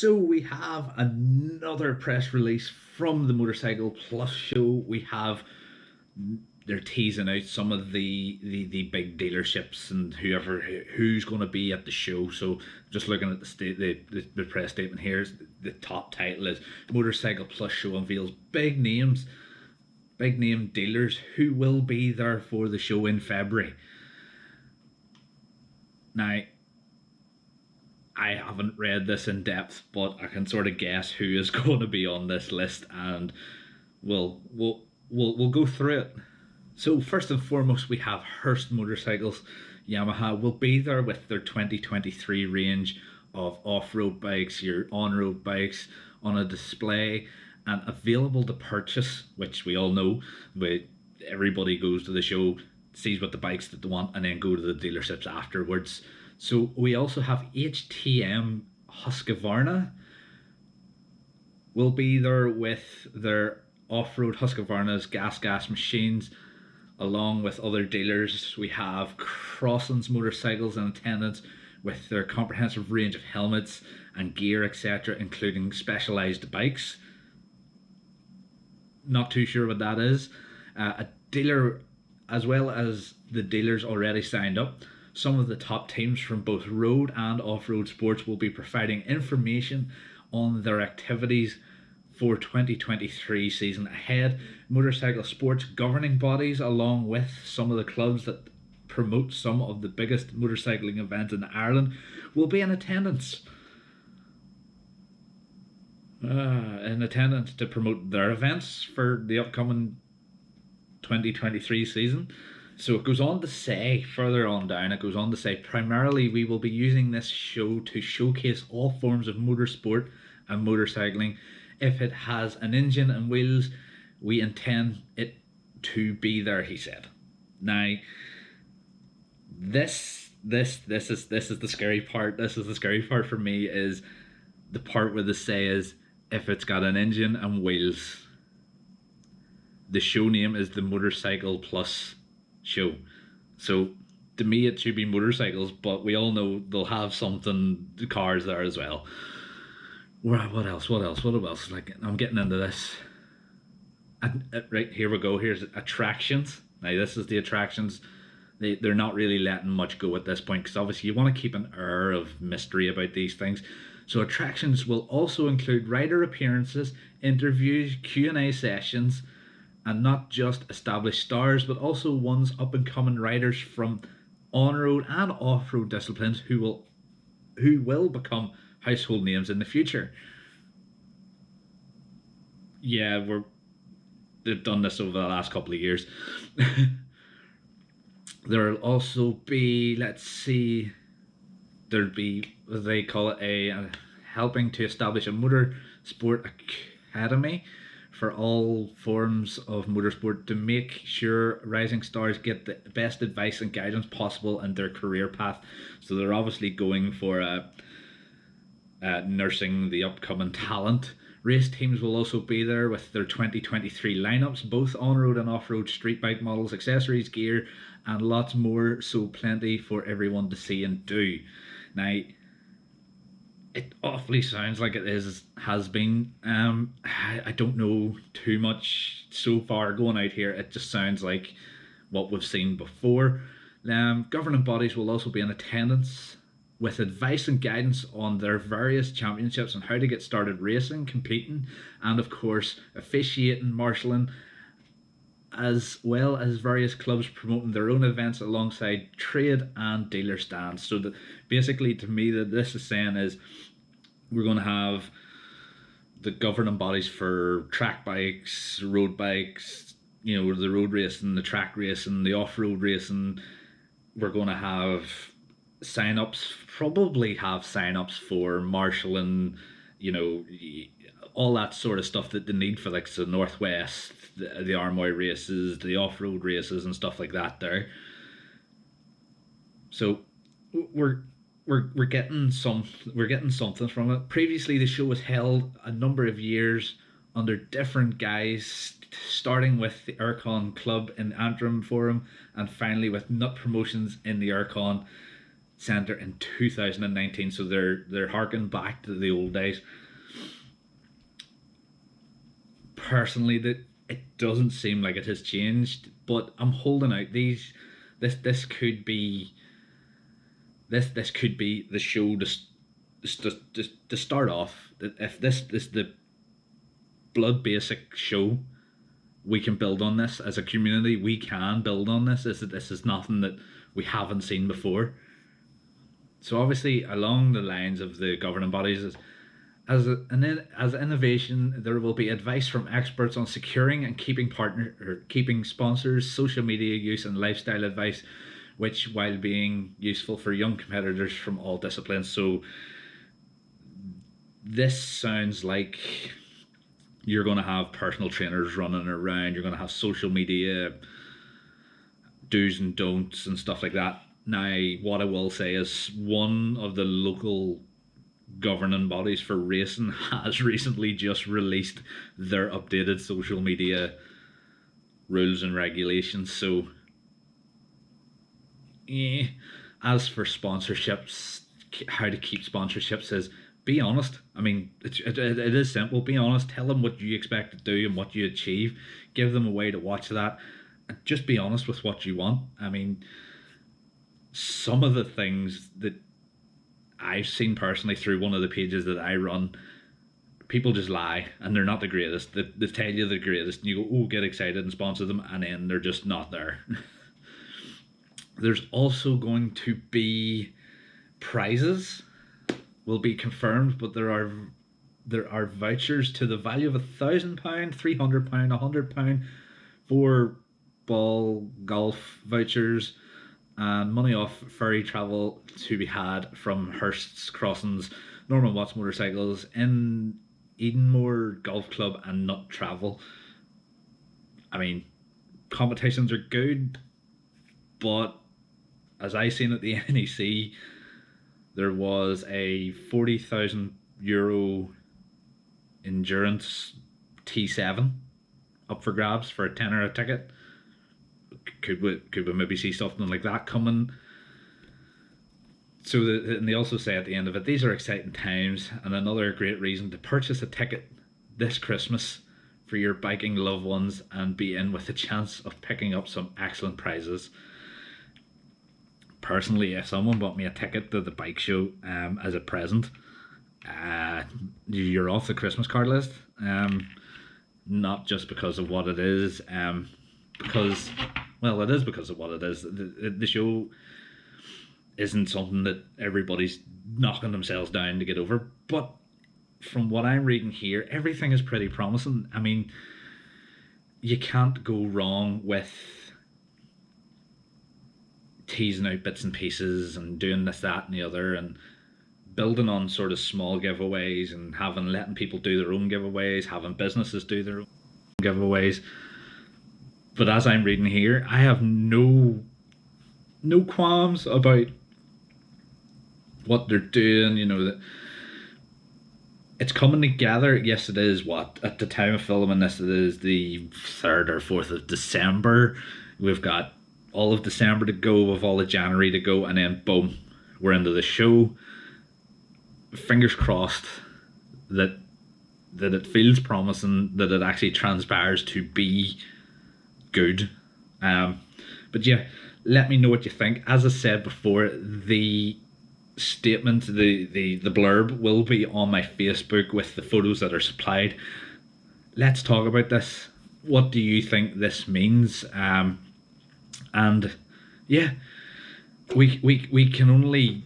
So we have another press release from the Motorcycle Plus show. They're teasing out some of the big dealerships and who's going to be at the show. So just looking at the press statement here, the top title is Motorcycle Plus show unveils big name dealers who will be there for the show in February. Now, I haven't read this in depth, but I can sort of guess who is going to be on this list, and we'll go through it. So first and foremost, we have Hurst Motorcycles. Yamaha will be there with their 2023 range of off-road bikes, your on-road bikes on a display and available to purchase, which we all know. Everybody goes to the show, sees what the bikes that they want, and then go to the dealerships afterwards. So we also have HTM Husqvarna will be there with their off-road Husqvarna's gas machines, along with other dealers. We have Crosslands Motorcycles in attendance with their comprehensive range of helmets and gear, etc., including specialised bikes. Not too sure what that is. A dealer, as well as the dealers already signed up, some of the top teams from both road and off-road sports will be providing information on their activities for 2023 season ahead. Motorcycle sports governing bodies, along with some of the clubs that promote some of the biggest motorcycling events in Ireland, will be in attendance. To promote their events for the upcoming 2023 season. So it goes on to say, further on down, it goes on to say, primarily we will be using this show to showcase all forms of motorsport and motorcycling. If it has an engine and wheels, we intend it to be there, he said. Now, this is the scary part. This is the scary part for me, is the part where they say is, if it's got an engine and wheels. The show name is the Motorcycle Plus show. So to me it should be motorcycles, but we all know they'll have something, cars there as well. What else? Like, I'm getting into this. Right, here we go. Here's attractions. Now this is the attractions. They're not really letting much go at this point, because obviously you want to keep an air of mystery about these things. So attractions will also include rider appearances, interviews, Q&A sessions, and not just established stars, but also ones up-and-coming riders from on-road and off-road disciplines who will become household names in the future. Yeah, they've done this over the last couple of years. There'll also be, there'll be, they call it helping to establish a motorsport academy for all forms of motorsport to make sure rising stars get the best advice and guidance possible in their career path. So they're obviously going for nursing the upcoming talent. Race teams will also be there with their 2023 lineups, both on-road and off-road street bike models, accessories, gear, and lots more. So plenty for everyone to see and do. Now, it awfully sounds like it has been. I don't know too much so far going out here. It just sounds like what we've seen before. Governing bodies will also be in attendance with advice and guidance on their various championships and how to get started racing, competing, and of course officiating, marshalling, as well as various clubs promoting their own events alongside trade and dealer stands. So that basically, to me, that this is saying is we're going to have the governing bodies for track bikes, road bikes, the road racing, the track racing, the off-road racing. We're going to have probably sign-ups for marshalling, all that sort of stuff that they need for, like, the Northwest, the Armoy races, the off-road races and stuff like that there. So we're getting something from it. Previously, the show was held a number of years under different guise, starting with the Aircon Club in Antrim Forum, and finally with Nut Promotions in the Aircon. Centre in 2019, so they're harking back to the old days. Personally, that it doesn't seem like it has changed, but I'm holding out these. This could be this could be the show to start off. If this is the blood basic show, we can build on this as a community. We can build on this. This is nothing that we haven't seen before. So obviously, along the lines of the governing bodies, as innovation, there will be advice from experts on securing and keeping sponsors, social media use, and lifestyle advice, which while being useful for young competitors from all disciplines. So this sounds like you're going to have personal trainers running around. You're going to have social media do's and don'ts and stuff like that. Now, what I will say is one of the local governing bodies for racing has recently just released their updated social media rules and regulations. So, yeah. As for sponsorships, how to keep sponsorships is be honest. I mean, it is simple. Be honest. Tell them what you expect to do and what you achieve. Give them a way to watch that. And just be honest with what you want. I mean, some of the things that I've seen personally through one of the pages that I run, people just lie and they're not the greatest. They tell you they're the greatest and you go, oh, get excited and sponsor them, and then they're just not there. There's also going to be prizes will be confirmed, but there are vouchers to the value of £1,000, £300, £100 for ball golf vouchers and money off ferry travel to be had from Hurst's Crossings, Norman Watts Motorcycles, in Edenmore Golf Club, and Nut Travel. I mean, competitions are good, but as I seen at the NEC, there was a €40,000 endurance T7 up for grabs for a tenner a ticket. Could we maybe see something like that coming? So and they also say at the end of it, these are exciting times and another great reason to purchase a ticket this Christmas for your biking loved ones and be in with a chance of picking up some excellent prizes. Personally, if someone bought me a ticket to the bike show as a present, you're off the Christmas card list. Not just because of what it is, because, well, it is because of what it is. The show isn't something that everybody's knocking themselves down to get over, but from what I'm reading here, everything is pretty promising. I mean, you can't go wrong with teasing out bits and pieces and doing this, that, and the other, and building on sort of small giveaways and letting people do their own giveaways, having businesses do their own giveaways. But as I'm reading here, I have no qualms about what they're doing. You know, that it's coming together. Yes, it is. What, at the time of filming this, it is the 3rd or 4th of December. We've got all of December to go, with all of January to go, and then boom, we're into the show. Fingers crossed that it feels promising, that it actually transpires to be good. But yeah, let me know what you think. As I said before, the statement, the blurb will be on my Facebook with the photos that are supplied. Let's talk about this. What do you think this means? And yeah, we can only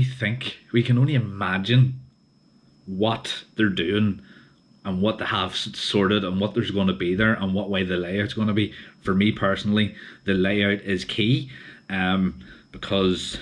think, we can only imagine what they're doing and what they have sorted and what there's going to be there and what way the layout's going to be. For me personally, the layout is key, because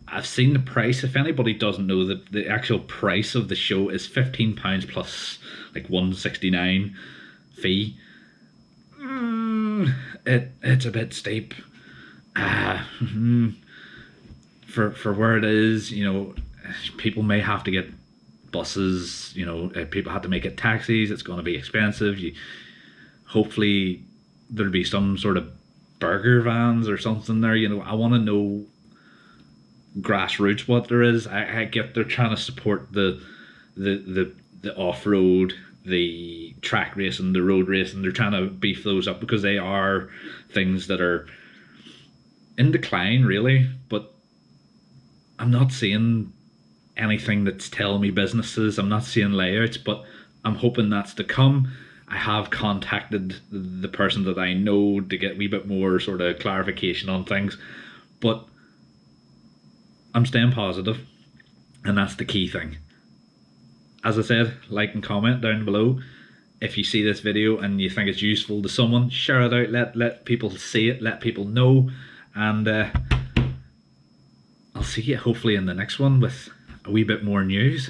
I've seen the price. If anybody doesn't know, that the actual price of the show is £15 plus like £169 fee. It's a bit steep. For where it is, you know, people may have to get buses, you know, people have to make it taxis. It's going to be expensive. Hopefully there'll be some sort of burger vans or something there. You know, I want to know grassroots what there is. I get they're trying to support the the the off road, the track racing, the road racing. They're trying to beef those up because they are things that are in decline, really. But I'm not seeing anything that's telling me businesses. I'm not seeing layouts, but I'm hoping that's to come. I have contacted the person that I know to get a wee bit more sort of clarification on things, but I'm staying positive, and that's the key thing. As I said, like and comment down below. If you see this video and you think it's useful to someone, share it out. Let people see it. Let people know, and I'll see you hopefully in the next one with a wee bit more news.